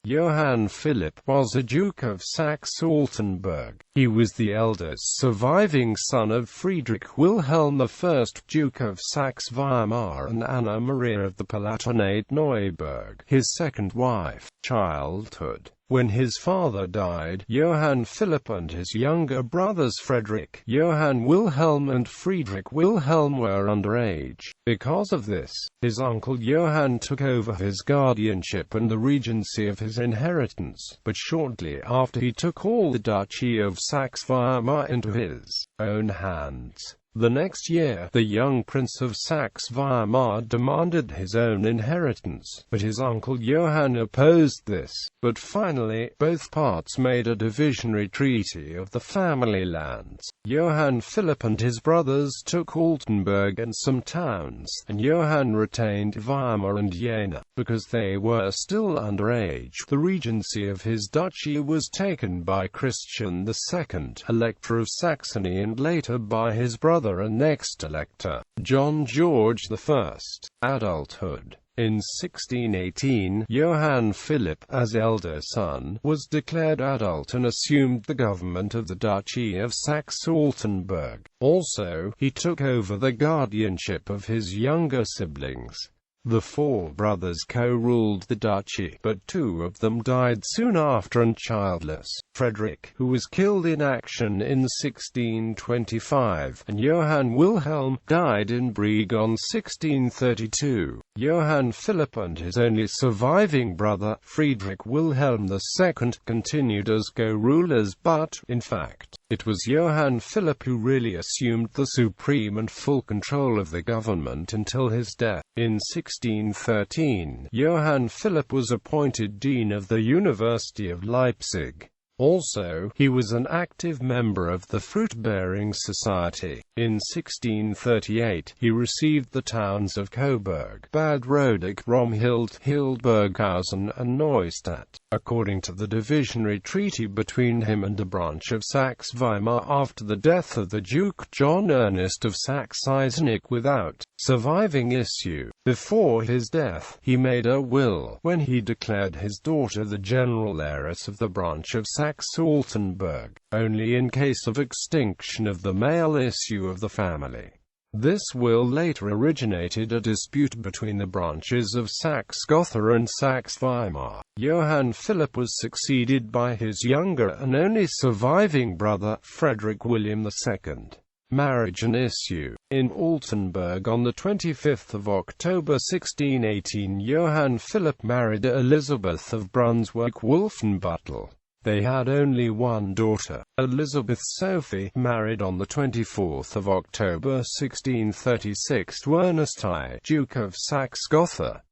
Johann Philipp was a Duke of Saxe-Altenburg. He was the eldest surviving son of Friedrich Wilhelm I, Duke of Saxe-Weimar and Anna Maria of the Palatinate-Neuburg, his second wife. Childhood. When his father died, Johann Philipp and his younger brothers Frederick, Johann Wilhelm and Friedrich Wilhelm were underage. Because of this, his uncle Johann took over his guardianship and the regency of his inheritance, but shortly after he took all the Duchy of Saxe-Weimar into his own hands. The next year, the young Prince of Saxe-Weimar demanded his own inheritance, but his uncle Johann opposed this. But finally, both parts made a divisionary treaty of the family lands. Johann Philipp and his brothers took Altenburg and some towns, and Johann retained Weimar and Jena. Because they were still underage, the regency of his duchy was taken by Christian II, Elector of Saxony, and later by his brother and next elector, John George I. Adulthood. In 1618, Johann Philipp, as elder son, was declared adult and assumed the government of the Duchy of Saxe-Altenburg. Also, he took over the guardianship of his younger siblings. The four brothers co-ruled the duchy, but two of them died soon after and childless. Frederick, who was killed in action in 1625, and Johann Wilhelm, died in Brieg on 1632. Johann Philipp and his only surviving brother, Friedrich Wilhelm II, continued as co-rulers, but, in fact, it was Johann Philipp who really assumed the supreme and full control of the government until his death. In 1613, Johann Philipp was appointed Dean of the University of Leipzig. Also, he was an active member of the Fruit-Bearing Society. In 1638, he received the towns of Coburg, Bad Rodach, Romhild, Hildburghausen, and Neustadt. According to the divisionary treaty between him and a branch of Saxe-Weimar after the death of the Duke John Ernest of Saxe-Eisenach without surviving issue. Before his death, he made a will, when he declared his daughter the general heiress of the branch of Saxe-Altenburg, only in case of extinction of the male issue of the family. This will later originated a dispute between the branches of Saxe-Gotha and Saxe-Weimar. Johann Philipp was succeeded by his younger and only surviving brother, Frederick William II. Marriage and issue. In Altenburg on 25 October 1618, Johann Philipp married Elizabeth of Brunswick-Wolfenbüttel. They had only one daughter, Elizabeth Sophie, married on 24 October 1636 to Ernest I, Duke of Saxe-Gotha.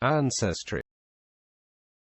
Ancestry.